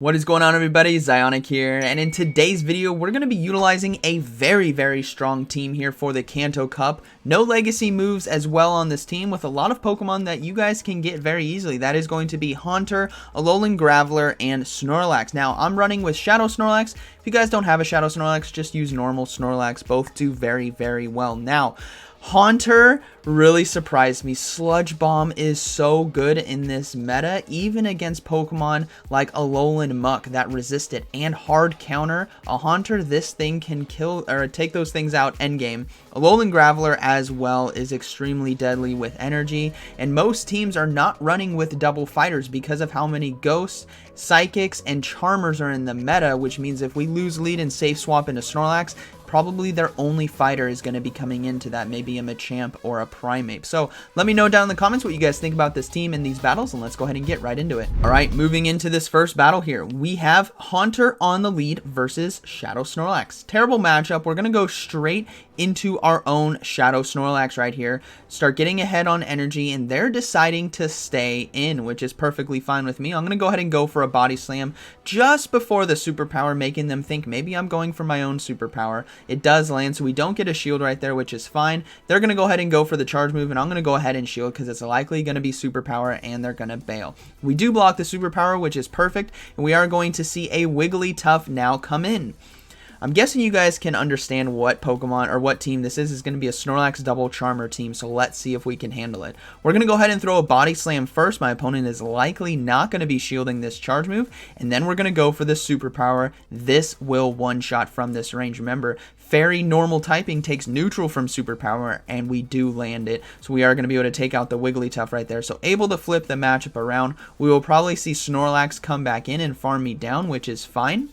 What is going on, everybody? ZyoniK here, and in today's video we're going to be utilizing a very strong team here for the Kanto Cup. No legacy moves as well on this team, with a lot of Pokemon that you guys can get very easily. That is going to be Haunter, Alolan Graveler, and Snorlax. Now I'm running with Shadow Snorlax. If you guys don't have a Shadow Snorlax, just use normal Snorlax. Both do very well. Now Haunter really surprised me. Sludge Bomb is so good in this meta, even against Pokemon like Alolan Muk that resist it, and hard counter. A Haunter, this thing can kill or take those things out endgame. Alolan Graveler as well is extremely deadly with energy, and most teams are not running with double fighters because of how many ghosts, psychics, and charmers are in the meta, which means if we lose lead and safe swap into Snorlax, probably their only fighter is going to be coming into that, maybe a Machamp or a Primeape. So let me know down in the comments what you guys think about this team in these battles, and let's go ahead and get right into it. Alright, moving into this first battle here, we have Haunter on the lead versus Shadow Snorlax. Terrible matchup. We're going to go straight into our own Shadow Snorlax right here, start getting ahead on energy, and they're deciding to stay in, which is perfectly fine with me. I'm going to go ahead and go for a Body Slam just before the superpower, making them think maybe I'm going for my own superpower. It does land, so we don't get a shield right there, which is fine. They're going to go ahead and go for the charge move, and I'm going to go ahead and shield because it's likely going to be superpower, and they're going to bail. We do block the superpower, which is perfect, and we are going to see a Wigglytuff now come in. I'm guessing you guys can understand what Pokemon or what team this is. It's going to be a Snorlax double Charmer team, so let's see if we can handle it. We're going to go ahead and throw a Body Slam first. My opponent is likely not going to be shielding this charge move, and then we're going to go for the superpower. This will one-shot from this range. Remember, Fairy normal typing takes neutral from superpower, and we do land it, so we are going to be able to take out the Wigglytuff right there. So able to flip the matchup around. We will probably see Snorlax come back in and farm me down, which is fine.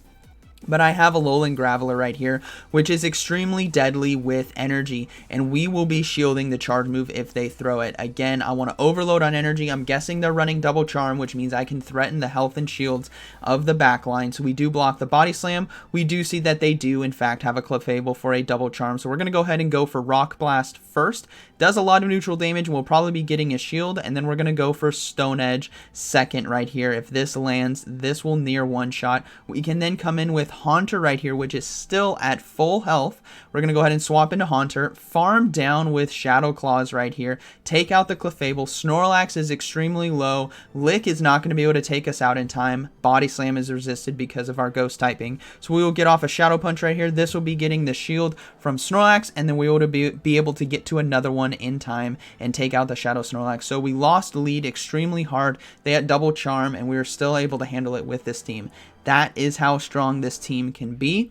But I have a Alolan Graveler right here, which is extremely deadly with energy, and we will be shielding the charge move if they throw it. Again, I want to overload on energy. I'm guessing they're running double charm, which means I can threaten the health and shields of the backline. So we do block the Body Slam. We do see that they do, in fact, have a Clefable for a double charm. So we're going to go ahead and go for Rock Blast first. Does a lot of neutral damage, and we'll probably be getting a shield, and then we're going to go for Stone Edge second right here. If this lands, this will near one shot. We can then come in with Haunter right here, which is still at full health. We're going to go ahead and swap into Haunter, farm down with Shadow Claws right here, take out the Clefable. Snorlax is extremely low. Lick is not going to be able to take us out in time. Body Slam is resisted because of our ghost typing. So we will get off a Shadow Punch right here. This will be getting the shield from Snorlax, and then we will be able to get to another one in time and take out the Shadow Snorlax. So we lost the lead extremely hard. They had double charm, and we were still able to handle it with this team. That is how strong this team can be.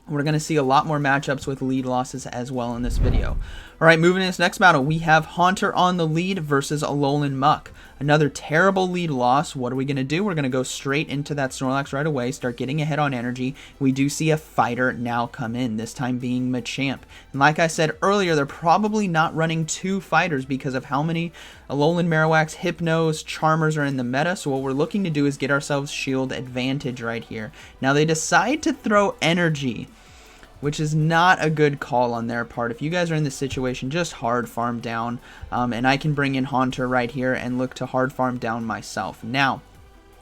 We're going to see a lot more matchups with lead losses as well in this video. Alright, moving to this next battle, we have Haunter on the lead versus Alolan Muk. Another terrible lead loss. What are we going to do? We're going to go straight into that Snorlax right away, start getting ahead on energy. We do see a fighter now come in, this time being Machamp. And like I said earlier, they're probably not running two fighters because of how many Alolan Marowaks, Hypnos, Charmers are in the meta. So what we're looking to do is get ourselves shield advantage right here. Now they decide to throw energy, which is not a good call on their part. If you guys are in this situation, just hard farm down, and I can bring in Haunter right here and look to hard farm down myself. Now,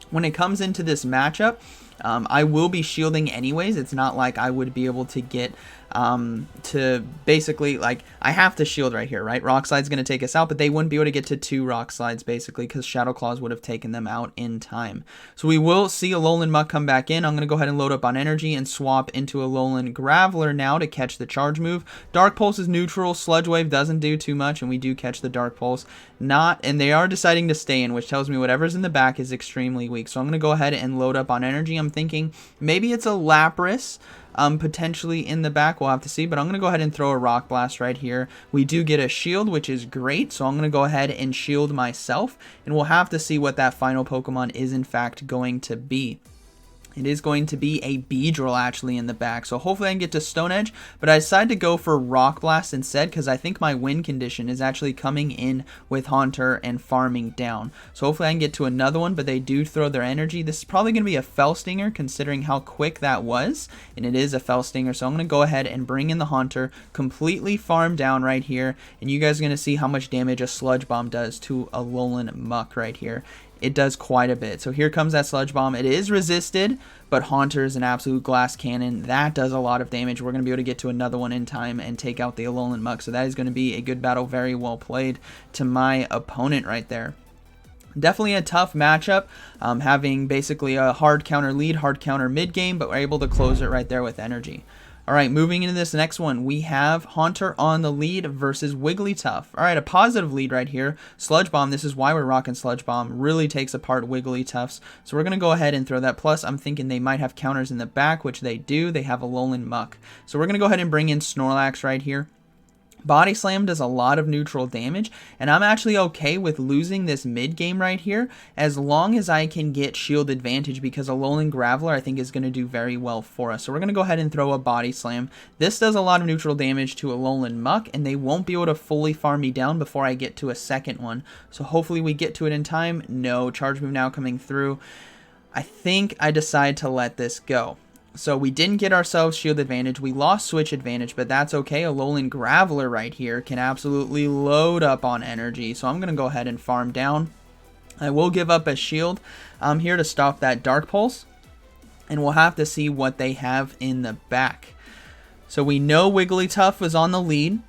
when it comes into this matchup, I will be shielding anyways. It's not like I would be able to get to basically, like, I have to shield right here, right? Rock Slide's going to take us out, but they wouldn't be able to get to two Rock Slides basically because Shadow Claws would have taken them out in time. So we will see Alolan Muk come back in. I'm going to go ahead and load up on energy and swap into Alolan Graveler now to catch the charge move. Dark Pulse is neutral. Sludge Wave doesn't do too much, and we do catch the Dark Pulse. And they are deciding to stay in, which tells me whatever's in the back is extremely weak. So I'm going to go ahead and load up on energy. I'm thinking maybe it's a Lapras potentially in the back. We'll have to see, but I'm going to go ahead and throw a Rock Blast right here. We do get a shield, which is great, so I'm going to go ahead and shield myself, and we'll have to see what that final Pokemon is in fact going to be. It is going to be a Beedrill actually in the back. So hopefully I can get to Stone Edge. But I decided to go for Rock Blast instead because I think my win condition is actually coming in with Haunter and farming down. So hopefully I can get to another one. But they do throw their energy. This is probably going to be a Fell Stinger considering how quick that was. And it is a Fell Stinger. So I'm going to go ahead and bring in the Haunter. Completely farm down right here. And you guys are going to see how much damage a Sludge Bomb does to Alolan Muk right here. it does quite a bit. So here comes that Sludge Bomb. It is resisted, but Haunter is an absolute glass cannon. That does a lot of damage. We're going to be able to get to another one in time and take out the Alolan Muk. So that is going to be a good battle. Very well played to my opponent right there. Definitely a tough matchup, having basically a hard counter lead, hard counter mid game, but we're able to close it right there with energy. Alright, moving into this next one, we have Haunter on the lead versus Wigglytuff. Alright, a positive lead right here. Sludge Bomb, this is why we're rocking Sludge Bomb, really takes apart Wigglytuffs. So we're going to go ahead and throw that. Plus, I'm thinking they might have counters in the back, which they do. They have Alolan Muk. So we're going to go ahead and bring in Snorlax right here. Body Slam does a lot of neutral damage, and I'm actually okay with losing this mid game right here as long as I can get shield advantage, because Alolan Graveler I think is going to do very well for us. So we're going to go ahead and throw a Body Slam. This does a lot of neutral damage to Alolan Muk, and they won't be able to fully farm me down before I get to a second one. So hopefully we get to it in time. No, Charge Move now coming through. I think I decide to let this go. So we didn't get ourselves shield advantage. We lost switch advantage, but that's okay. Alolan Graveler right here can absolutely load up on energy. So I'm going to go ahead and farm down. I will give up a shield here to stop that Dark Pulse. And we'll have to see what they have in the back. So we know Wigglytuff was on the lead,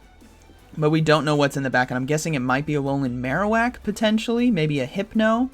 but we don't know what's in the back. And I'm guessing it might be Alolan Marowak potentially. Maybe a Hypno.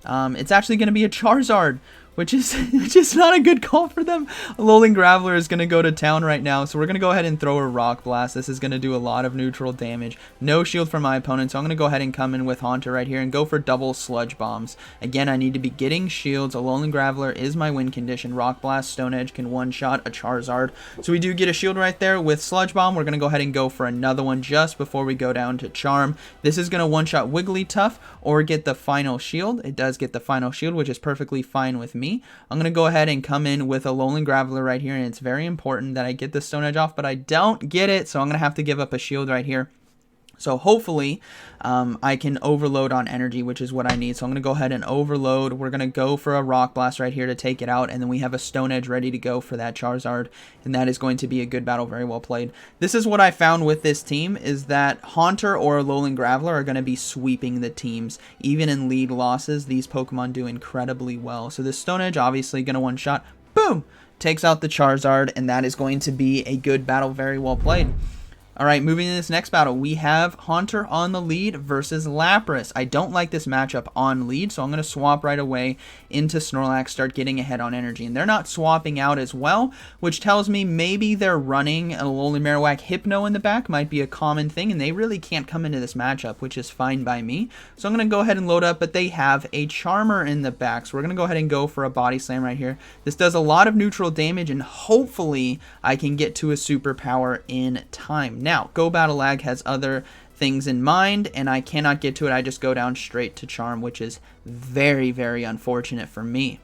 It's actually going to be a Charizard, which is not a good call for them. Alolan Graveler is going to go to town right now, so we're going to go ahead and throw a Rock Blast. This is going to do a lot of neutral damage. No shield for my opponent, so I'm going to go ahead and come in with Haunter right here and go for double Sludge Bombs. Again, I need to be getting shields. Alolan Graveler is my win condition. Rock Blast, Stone Edge can one-shot a Charizard. So we do get a shield right there with Sludge Bomb. We're going to go ahead and go for another one just before we go down to Charm. This is going to one-shot Wigglytuff or get the final shield. It does get the final shield, which is perfectly fine with me. I'm going to go ahead and come in with Alolan Graveler right here, and it's very important that I get the Stone Edge off, but I don't get it, so I'm going to have to give up a shield right here. So hopefully I can overload on energy, which is what I need. So I'm going to go ahead and overload. We're going to go for a Rock Blast right here to take it out. And then we have a Stone Edge ready to go for that Charizard. And that is going to be a good battle. Very well played. This is what I found with this team, is that Haunter or Alolan Graveler are going to be sweeping the teams. Even in lead losses, these Pokemon do incredibly well. So this Stone Edge obviously going to one-shot. Boom! Takes out the Charizard. And that is going to be a good battle. Very well played. Alright, moving to this next battle, we have Haunter on the lead versus Lapras. I don't like this matchup on lead, so I'm going to swap right away into Snorlax, start getting ahead on energy. And they're not swapping out as well, which tells me maybe they're running a Alolan Marowak Hypno in the back. Might be a common thing, and they really can't come into this matchup, which is fine by me. So I'm going to go ahead and load up, but they have a Charmer in the back, so we're going to go ahead and go for a Body Slam right here. This does a lot of neutral damage, and hopefully I can get to a superpower in time. Now, Go Battle Lag has other things in mind, and I cannot get to it. I just go down straight to Charm, which is very, very unfortunate for me.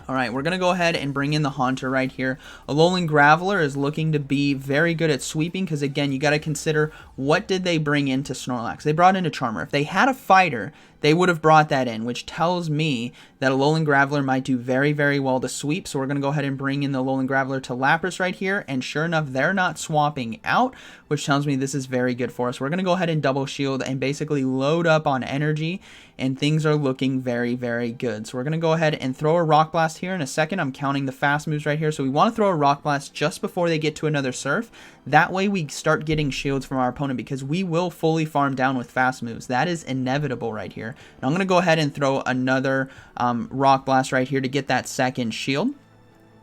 Alright, we're going to go ahead and bring in the Haunter right here. Alolan Graveler is looking to be very good at sweeping because, again, you got to consider what did they bring into Snorlax. They brought in a Charmer. If they had a fighter, they would have brought that in, which tells me that Alolan Graveler might do very, very well to sweep. So we're going to go ahead and bring in the Alolan Graveler to Lapras right here. And sure enough, they're not swapping out, which tells me this is very good for us. We're going to go ahead and double shield and basically load up on energy. And things are looking very, very good. So we're going to go ahead and throw a Rock Blast here in a second. I'm counting the fast moves right here. So we want to throw a Rock Blast just before they get to another Surf. That way we start getting shields from our opponent because we will fully farm down with fast moves. That is inevitable right here. And I'm going to go ahead and throw another Rock Blast right here to get that second shield.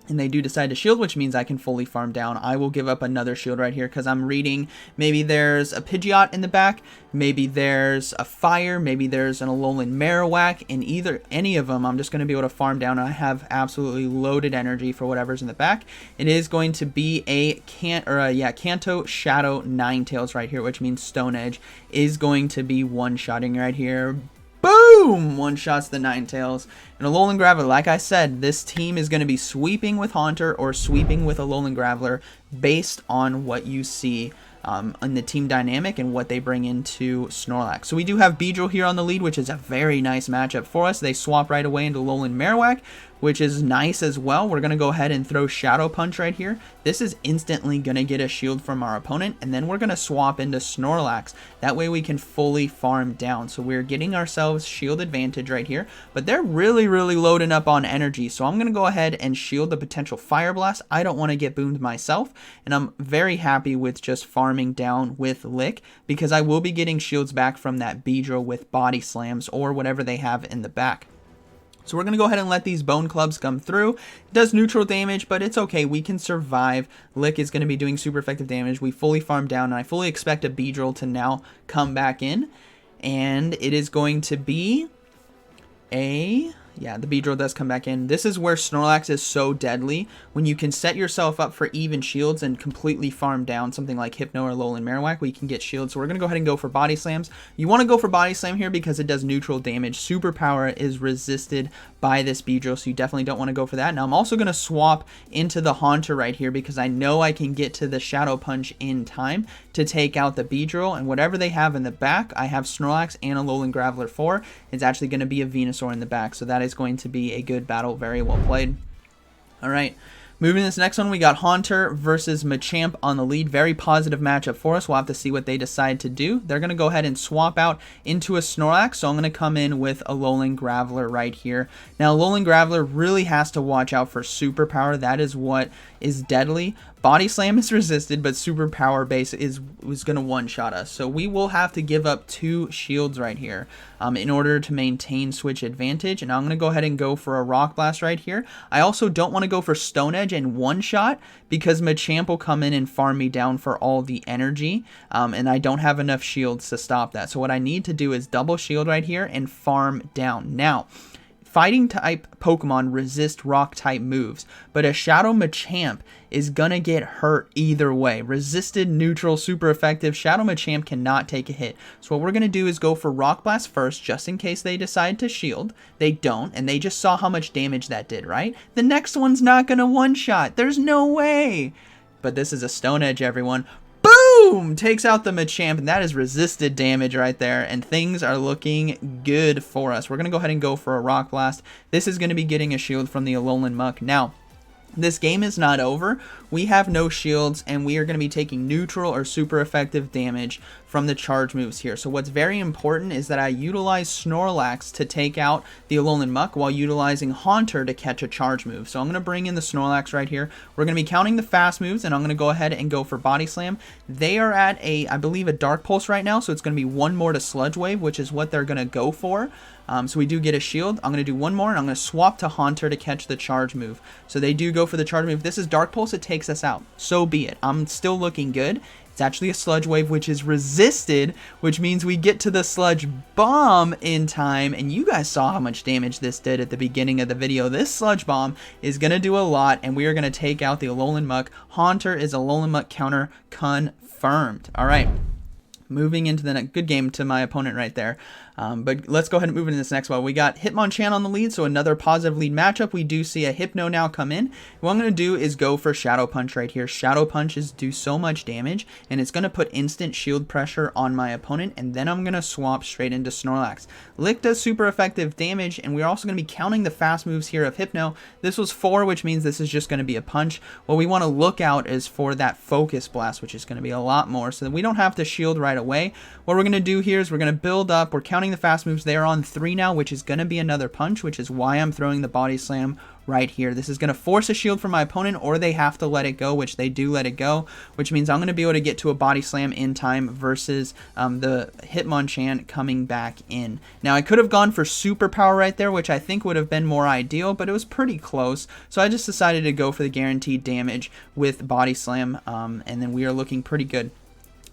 And they do decide to shield, which means I can fully farm down. I will give up another shield right here because I'm reading maybe there's a Pidgeot in the back, maybe there's a Fire, maybe there's an Alolan Marowak, and any of them I'm just going to be able to farm down. I have absolutely loaded energy for whatever's in the back. It is going to be a Kanto Shadow Ninetales right here, which means Stone Edge is going to be one-shotting right here. Boom! One-shots the Ninetales. And Alolan Graveler, like I said, this team is going to be sweeping with Haunter or sweeping with Alolan Graveler based on what you see in the team dynamic and what they bring into Snorlax. So we do have Beedrill here on the lead, which is a very nice matchup for us. They swap right away into Alolan Muk, which is nice as well. We're going to go ahead and throw Shadow Punch right here. This is instantly going to get a shield from our opponent, and then we're going to swap into Snorlax. That way we can fully farm down. So we're getting ourselves shield advantage right here, but they're really loading up on energy. So I'm going to go ahead and shield the potential Fire Blast. I don't want to get boomed myself, and I'm very happy with just farming down with Lick, because I will be getting shields back from that Beedrill with Body Slams or whatever they have in the back. So we're going to go ahead and let these Bone Clubs come through. It does neutral damage, but it's okay. We can survive. Lick is going to be doing super effective damage. We fully farm down, and I fully expect a Beedrill to now come back in. And it is going to be a... Yeah, the Beedrill does come back in. This is where Snorlax is so deadly. When you can set yourself up for even shields and completely farm down something like Hypno or Alolan Muk, where you can get shields. So we're going to go ahead and go for Body Slams. You want to go for Body Slam here because it does neutral damage. Superpower is resisted by this Beedrill, so you definitely don't want to go for that. Now I'm also going to swap into the Haunter right here because I know I can get to the Shadow Punch in time to take out the Beedrill, and whatever they have in the back, I have Snorlax and Alolan Graveler for. It's actually going to be a Venusaur in the back, so that is going to be a good battle. Very well played. All right. Moving to this next one, we got Haunter versus Machamp on the lead. Very positive matchup for us. We'll have to see what they decide to do. They're going to go ahead and swap out into a Snorlax, so I'm going to come in with Alolan Graveler right here. Now, Alolan Graveler really has to watch out for Superpower. That is what is deadly. Body Slam is resisted, but Superpower base is going to one-shot us. So we will have to give up 2 shields right here in order to maintain switch advantage. And I'm going to go ahead and go for a Rock Blast right here. I also don't want to go for Stone Edge and one-shot because Machamp will come in and farm me down for all the energy. And I don't have enough shields to stop that. So what I need to do is double shield right here and farm down. Now, Fighting type Pokemon resist rock type moves, but a Shadow Machamp is gonna get hurt either way. Resisted, neutral, super effective. Shadow Machamp cannot take a hit. So what we're gonna do is go for Rock Blast first, just in case they decide to shield. They don't, and they just saw how much damage that did, right? The next one's not gonna one-shot. There's no way. But this is a Stone Edge, everyone. Boom! Takes out the Machamp, and that is resisted damage right there, and things are looking good for us. We're going to go ahead and go for a Rock Blast. This is going to be getting a shield from the Alolan Muk. Now, this game is not over. We have no shields, and we are going to be taking neutral or super effective damage from the charge moves here. So what's very important is that I utilize Snorlax to take out the Alolan Muk while utilizing Haunter to catch a charge move. So I'm going to bring in the Snorlax right here. We're going to be counting the fast moves, and I'm going to go ahead and go for Body Slam. They are at I believe a Dark Pulse right now, so it's going to be one more to Sludge Wave, which is what they're going to go for. So we do get a shield. I'm going to do one more, and I'm going to swap to Haunter to catch the charge move. So they do go for the charge move. If this is Dark Pulse, it takes us out. So be it. I'm still looking good. It's actually a Sludge Wave, which is resisted, which means we get to the Sludge Bomb in time, and you guys saw how much damage this did at the beginning of the video. This Sludge Bomb is going to do a lot, and we are going to take out the Alolan Muk. Haunter is Alolan Muk counter confirmed. All right. Moving into the next, good game to my opponent right there. But let's go ahead and move into this next one. We got Hitmonchan on the lead, so another positive lead matchup. We do see a Hypno now come in. What I'm going to do is go for Shadow Punch right here. Shadow Punches do so much damage, and it's going to put instant shield pressure on my opponent, and then I'm going to swap straight into Snorlax. Lick does super effective damage, and we're also going to be counting the fast moves here of Hypno. This was 4, which means this is just going to be a punch. What we want to look out is for that Focus Blast, which is going to be a lot more, so that we don't have to shield right away. What we're going to do here is we're going to build up. We're counting the fast moves. They are on 3 now, which is going to be another punch, which is why I'm throwing the Body Slam right here. This is going to force a shield from my opponent, or they have to let it go, which they do let it go, which means I'm going to be able to get to a Body Slam in time versus the Hitmonchan coming back in. Now, I could have gone for Superpower right there, which I think would have been more ideal, but it was pretty close, so I just decided to go for the guaranteed damage with Body Slam, and then we are looking pretty good.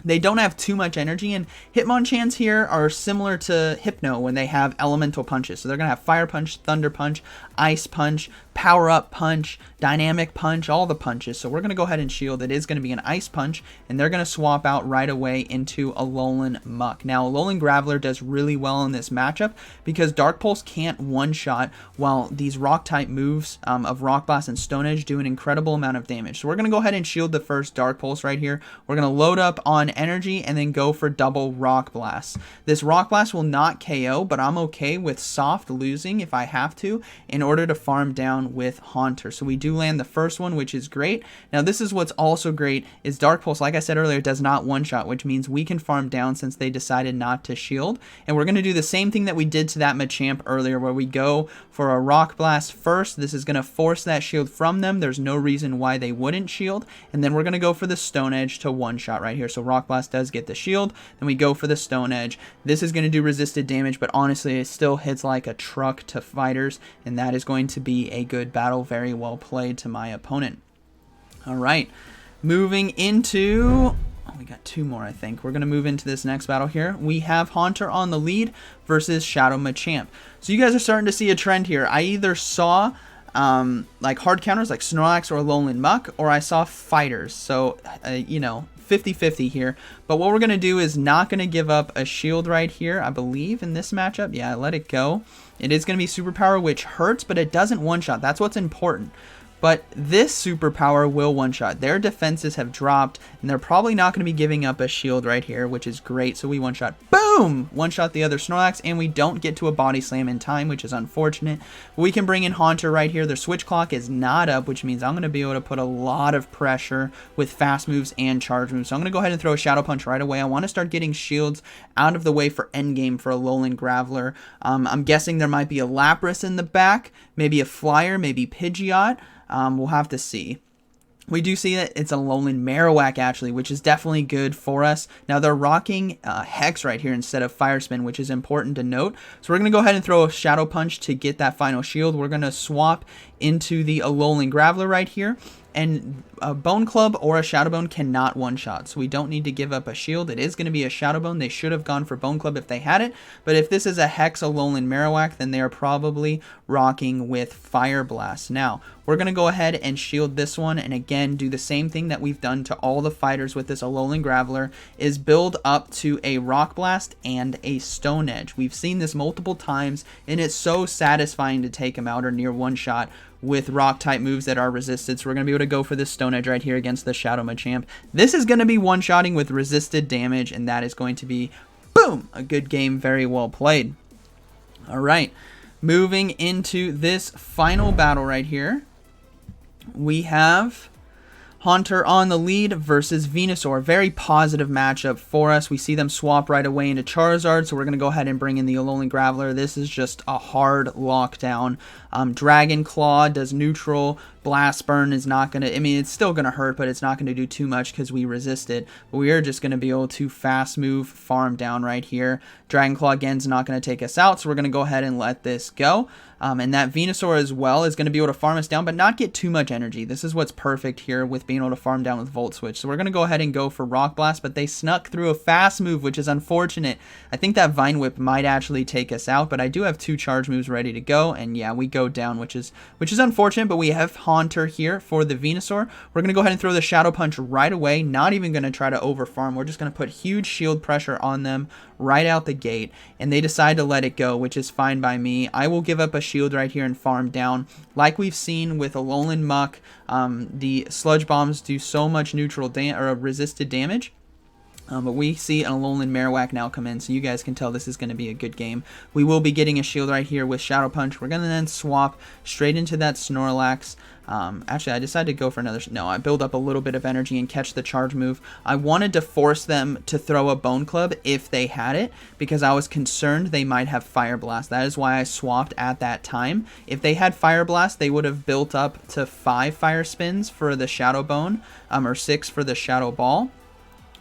They don't have too much energy, and Hitmonchans here are similar to Hypno when they have elemental punches. So they're going to have Fire Punch, Thunder Punch, Ice Punch, Power Up Punch, Dynamic Punch, all the punches. So we're going to go ahead and shield. It is going to be an Ice Punch, and they're going to swap out right away into Alolan Muk. Now, Alolan Graveler does really well in this matchup because Dark Pulse can't one-shot, while these Rock-type moves of Rock Blast and Stone Edge do an incredible amount of damage. So we're going to go ahead and shield the first Dark Pulse right here. We're going to load up on energy and then go for double Rock Blast. This Rock Blast will not KO, but I'm okay with soft losing if I have to in order to farm down with Haunter. So we do land the first one, which is great. Now this is what's also great is Dark Pulse, like I said earlier, does not one-shot, which means we can farm down since they decided not to shield. And we're going to do the same thing that we did to that Machamp earlier, where we go for a Rock Blast first. This is going to force that shield from them. There's no reason why they wouldn't shield. And then we're going to go for the Stone Edge to one-shot right here. So Rock Blast does get the shield, then we go for the Stone Edge. This is going to do resisted damage, but honestly it still hits like a truck to fighters, and that is going to be a good battle. Very well played to my opponent. Alright, moving into... we got two more, I think. We're going to move into this next battle here. We have Haunter on the lead versus Shadow Machamp. So you guys are starting to see a trend here. I either saw like hard counters like Snorlax or Alolan Muk, or I saw fighters. So, you know, 50-50 here. But what we're going to do is not going to give up a shield right here, I believe, in this matchup. Yeah, let it go. It is going to be superpower, which hurts, but it doesn't one-shot. That's what's important. But this superpower will one-shot. Their defenses have dropped, and they're probably not going to be giving up a shield right here, which is great. So we one-shot. Boom! One-shot the other Snorlax, and we don't get to a body slam in time, which is unfortunate. We can bring in Haunter right here. Their switch clock is not up, which means I'm going to be able to put a lot of pressure with fast moves and charge moves. So I'm going to go ahead and throw a Shadow Punch right away. I want to start getting shields out of the way for endgame for Alolan Graveler. I'm guessing there might be a Lapras in the back, maybe a Flyer, maybe Pidgeot. We'll have to see. We do see that it's a Alolan Marowak actually, which is definitely good for us. Now they're rocking Hex right here instead of Fire Spin, which is important to note. So we're going to go ahead and throw a Shadow Punch to get that final shield. We're going to swap into the Alolan Graveler right here. And a Bone Club or a Shadow Bone cannot one-shot, so we don't need to give up a shield. It is going to be a Shadow Bone. They should have gone for Bone Club if they had it, but if this is a Hex Alolan Marowak, then they are probably rocking with Fire Blast. Now, we're going to go ahead and shield this one, and again, do the same thing that we've done to all the fighters with this Alolan Graveler, is build up to a Rock Blast and a Stone Edge. We've seen this multiple times, and it's so satisfying to take him out or near one-shot with rock-type moves that are resisted. So we're going to be able to go for this Stone Edge right here against the Shadow Machamp. This is going to be one-shotting with resisted damage, and that is going to be, boom, a good game, very well played. All right, moving into this final battle right here, we have Haunter on the lead versus Venusaur. Very positive matchup for us. We see them swap right away into Charizard, so we're going to go ahead and bring in the Alolan Graveler. This is just a hard lockdown. Dragon Claw does neutral. Blast Burn is not going to, I mean, it's still going to hurt, but it's not going to do too much because we resist it. But we are just going to be able to fast move, farm down right here. Dragon Claw again is not going to take us out, so we're going to go ahead and let this go. And that Venusaur as well is going to be able to farm us down, but not get too much energy. This is what's perfect here with being able to farm down with Volt Switch. So we're going to go ahead and go for Rock Blast, but they snuck through a fast move, which is unfortunate. I think that Vine Whip might actually take us out, but I do have two charge moves ready to go, and yeah, we go down, which is unfortunate, but we have Haunter here for the Venusaur. We're going to go ahead and throw the Shadow Punch right away, not even going to try to over farm. We're just going to put huge shield pressure on them right out the gate, and they decide to let it go, which is fine by me. I will give up a shield right here and farm down. Like we've seen with Alolan Muk, the Sludge Bombs do so much neutral or resisted damage. But we see an Alolan Marowak now come in, so you guys can tell this is going to be a good game. We will be getting a shield right here with Shadow Punch. We're going to then swap straight into that Snorlax. Actually, I decided to go for another... No, I build up a little bit of energy and catch the charge move. I wanted to force them to throw a Bone Club if they had it, because I was concerned they might have Fire Blast. That is why I swapped at that time. If they had Fire Blast, they would have built up to 5 Fire Spins for the Shadow Bone, or 6 for the Shadow Ball,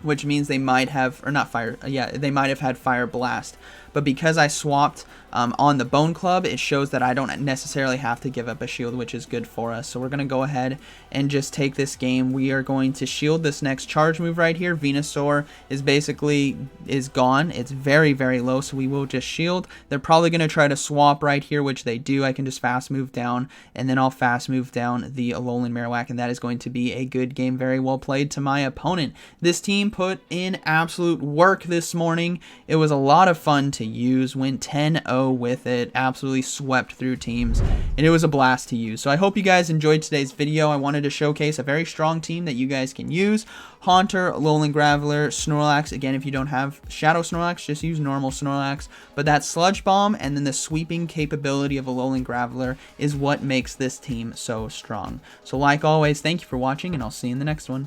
which means they might have, or not fire, yeah, they might have had Fire Blast. But because I swapped on the Bone Club, it shows that I don't necessarily have to give up a shield, which is good for us. So we're going to go ahead and just take this game. We are going to shield this next charge move right here. Venusaur is gone. It's very, very low, so we will just shield. They're probably going to try to swap right here, which they do. I can just fast move down, and then I'll fast move down the Alolan Marowak, and that is going to be a good game. Very well played to my opponent. This team put in absolute work this morning. It was a lot of fun to use. Went 10-0 with it. Absolutely swept through teams, and it was a blast to use. So I hope you guys enjoyed today's video. I wanted to showcase a very strong team that you guys can use. Haunter, Alolan Graveler, Snorlax. Again, if you don't have Shadow Snorlax, just use normal Snorlax. But that Sludge Bomb and then the sweeping capability of Alolan Graveler is what makes this team so strong. So like always, thank you for watching, and I'll see you in the next one.